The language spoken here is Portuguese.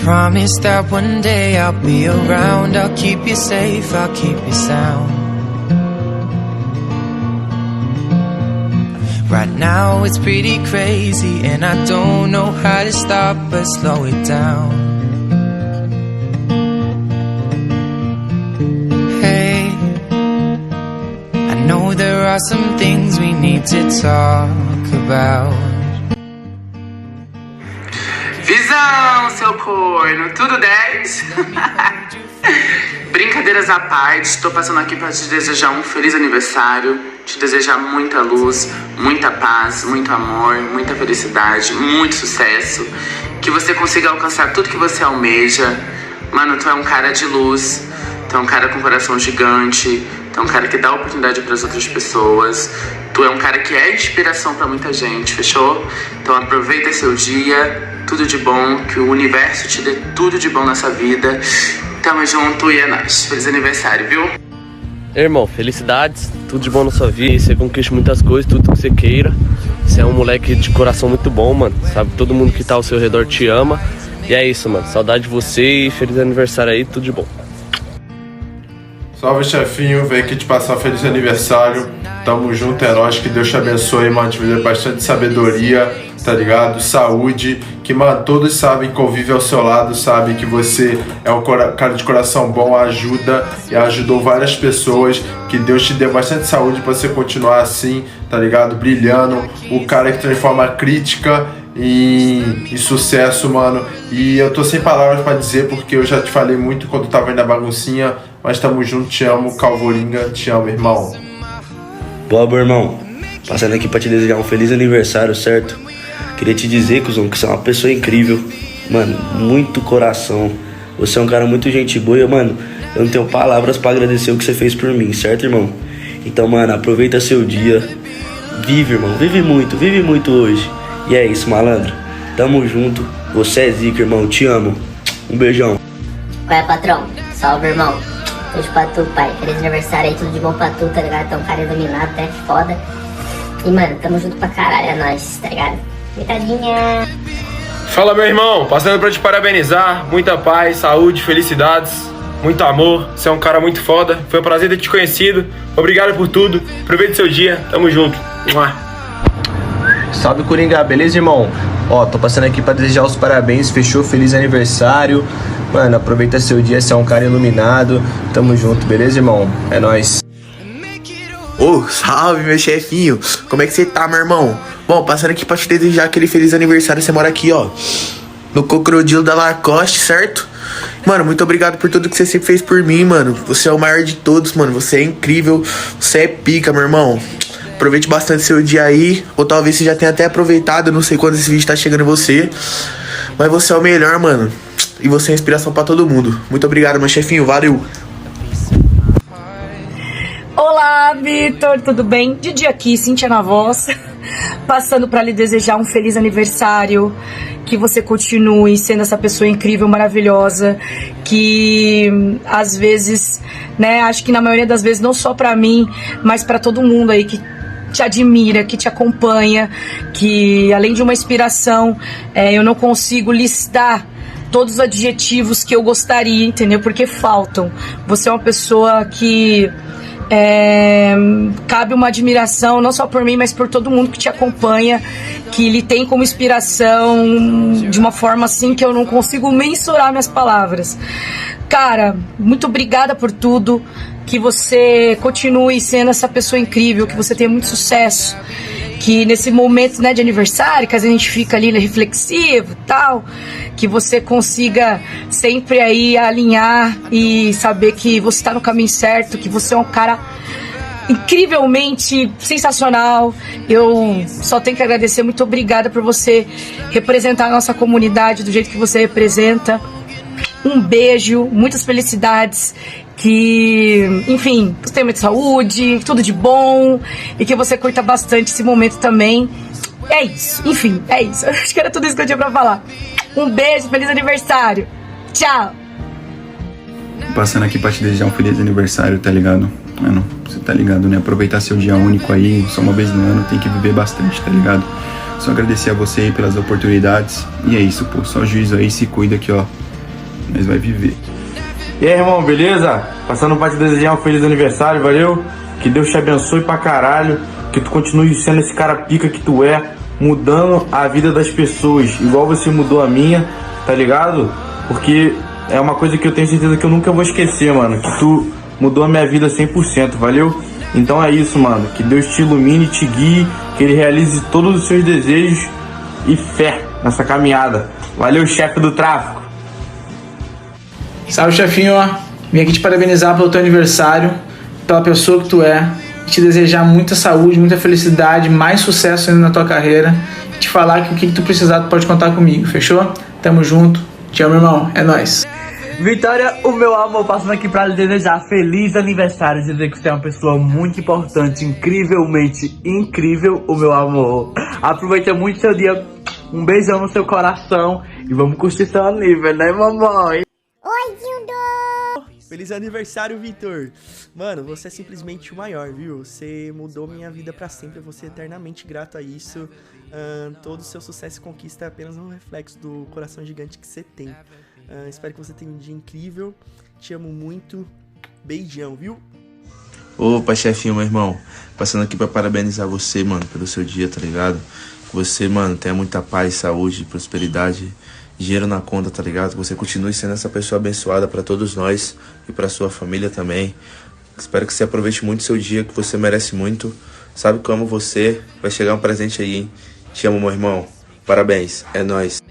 Promise that one day I'll be around. I'll keep you safe, I'll keep you sound. Right now it's pretty crazy and I don't know how to stop but slow it down. Hey, I know there are some things we need to talk about. Visão, seu corno, tudo 10? Brincadeiras à parte, estou passando aqui para te desejar um feliz aniversário, te desejar muita luz, muita paz, muito amor, muita felicidade, muito sucesso, que você consiga alcançar tudo que você almeja. Mano, tu é um cara de luz, tu é um cara com coração gigante, tu é um cara que dá oportunidade para as outras pessoas, tu é um cara que é inspiração para muita gente, fechou? Então aproveita seu dia. Tudo de bom, que o universo te dê tudo de bom nessa vida. Tamo junto e é nóis. Feliz aniversário, viu? Irmão, felicidades, tudo de bom na sua vida. Você conquiste muitas coisas, tudo que você queira. Você é um moleque de coração muito bom, mano. Sabe, todo mundo que tá ao seu redor te ama. E é isso, mano. Saudade de você e feliz aniversário aí, tudo de bom. Salve, chefinho, vem aqui te passar um feliz aniversário. Tamo junto, é nóis, que Deus te abençoe, mano. Te dê bastante sabedoria, tá ligado? Saúde, que, mano, todos sabem que convive ao seu lado, sabem que você é um cara de coração bom, ajuda e ajudou várias pessoas. Que Deus te dê bastante saúde pra você continuar assim, tá ligado? Brilhando, o cara que transforma a crítica em sucesso, mano. E eu tô sem palavras pra dizer, porque eu já te falei muito quando tava aí na baguncinha, mas tamo junto, te amo, Calvoringa, te amo, irmão. Boa, meu irmão. Passando aqui pra te desejar um feliz aniversário, certo? Queria te dizer, cuzão, que você é uma pessoa incrível. Mano, muito coração. Você é um cara muito gente boa e, mano, eu não tenho palavras pra agradecer o que você fez por mim, certo, irmão? Então, mano, aproveita seu dia. Vive, irmão, vive muito hoje. E é isso, malandro. Tamo junto. Você é zica, irmão. Te amo. Um beijão. Qual é, patrão? Salve, irmão. Beijo pra tu, pai. Feliz aniversário aí, tudo de bom pra tu, tá ligado? Tá um cara iluminado, até foda. E, mano, tamo junto pra caralho, é nóis, tá ligado? Coitadinha. Fala, meu irmão. Passando pra te parabenizar. Muita paz, saúde, felicidades, muito amor. Você é um cara muito foda. Foi um prazer ter te conhecido. Obrigado por tudo. Aproveite seu dia. Tamo junto. Salve, Coringa, beleza, irmão? Ó, tô passando aqui pra desejar os parabéns, fechou? Feliz aniversário. Mano, aproveita seu dia, você é um cara iluminado. Tamo junto, beleza, irmão? É nóis. Ô, salve, meu chefinho. Como é que você tá, meu irmão? Bom, passando aqui pra te desejar aquele feliz aniversário. Você mora aqui, ó, no Crocodilo da Lacoste, certo? Mano, muito obrigado por tudo que você sempre fez por mim, mano. Você é o maior de todos, mano. Você é incrível. Você é pica, meu irmão. Aproveite bastante seu dia aí. Ou talvez você já tenha até aproveitado. Eu não sei quando esse vídeo tá chegando em você. Mas você é o melhor, mano. E você é inspiração pra todo mundo. Muito obrigado, meu chefinho. Valeu. Olá, Vitor. Tudo bem? Didi aqui, Cíntia na voz. Passando pra lhe desejar um feliz aniversário. Que você continue sendo essa pessoa incrível, maravilhosa. Que às vezes, né, acho que na maioria das vezes, não só pra mim, mas pra todo mundo aí que te admira, que te acompanha, que além de uma inspiração, eu não consigo listar todos os adjetivos que eu gostaria, entendeu? Porque faltam. Você é uma pessoa que cabe uma admiração, não só por mim, mas por todo mundo que te acompanha, que lhe tem como inspiração de uma forma assim que eu não consigo mensurar minhas palavras. Cara, muito obrigada por tudo. Que você continue sendo essa pessoa incrível, que você tenha muito sucesso, que nesse momento, né, de aniversário, que a gente fica ali, né, reflexivo e tal, que você consiga sempre aí alinhar e saber que você está no caminho certo, que você é um cara incrivelmente sensacional. Eu só tenho que agradecer, muito obrigada por você representar a nossa comunidade do jeito que você representa. Um beijo, muitas felicidades, que, enfim, você tenha muita saúde, tudo de bom e que você curta bastante esse momento também. É isso, enfim, é isso. Acho que era tudo isso que eu tinha pra falar. Um beijo, feliz aniversário. Tchau. Passando aqui pra te desejar um feliz aniversário, tá ligado? Mano, você tá ligado, né? Aproveitar seu dia único aí, só uma vez no ano, tem que viver bastante, tá ligado? Só agradecer a você aí pelas oportunidades. E é isso, pô, só juízo aí, se cuida que, ó, nós vai viver. E aí, irmão, beleza? Passando pra te desejar um feliz aniversário, valeu? Que Deus te abençoe pra caralho, que tu continue sendo esse cara pica que tu é, mudando a vida das pessoas, igual você mudou a minha, tá ligado? Porque é uma coisa que eu tenho certeza que eu nunca vou esquecer, mano, que tu mudou a minha vida 100%, valeu? Então é isso, mano, que Deus te ilumine, te guie, que Ele realize todos os seus desejos e fé nessa caminhada. Valeu, chefe do tráfico! Salve, chefinho, vim aqui te parabenizar pelo teu aniversário, pela pessoa que tu é, e te desejar muita saúde, muita felicidade, mais sucesso ainda na tua carreira, e te falar que o que tu precisar tu pode contar comigo, fechou? Tamo junto, te amo, irmão, é nóis. Vitória, o meu amor, passando aqui pra lhe desejar feliz aniversário, dizer que você é uma pessoa muito importante, incrivelmente incrível, o meu amor. Aproveita muito seu dia, um beijão no seu coração e vamos curtir seu aniversário, né, mamãe? Oi, Dildo! Feliz aniversário, Vitor! Mano, você é simplesmente o maior, viu? Você mudou minha vida pra sempre, eu vou ser eternamente grato a isso. Todo o seu sucesso e conquista é apenas um reflexo do coração gigante que você tem. Espero que você tenha um dia incrível. Te amo muito. Beijão, viu? Opa, chefinho, meu irmão. Passando aqui pra parabenizar você, mano, pelo seu dia, tá ligado? Que você, mano, tenha muita paz, saúde, prosperidade, dinheiro na conta, tá ligado? Que você continue sendo essa pessoa abençoada pra todos nós e pra sua família também. Espero que você aproveite muito o seu dia, que você merece muito. Sabe que eu amo você. Vai chegar um presente aí, hein? Te amo, meu irmão. Parabéns. É nóis.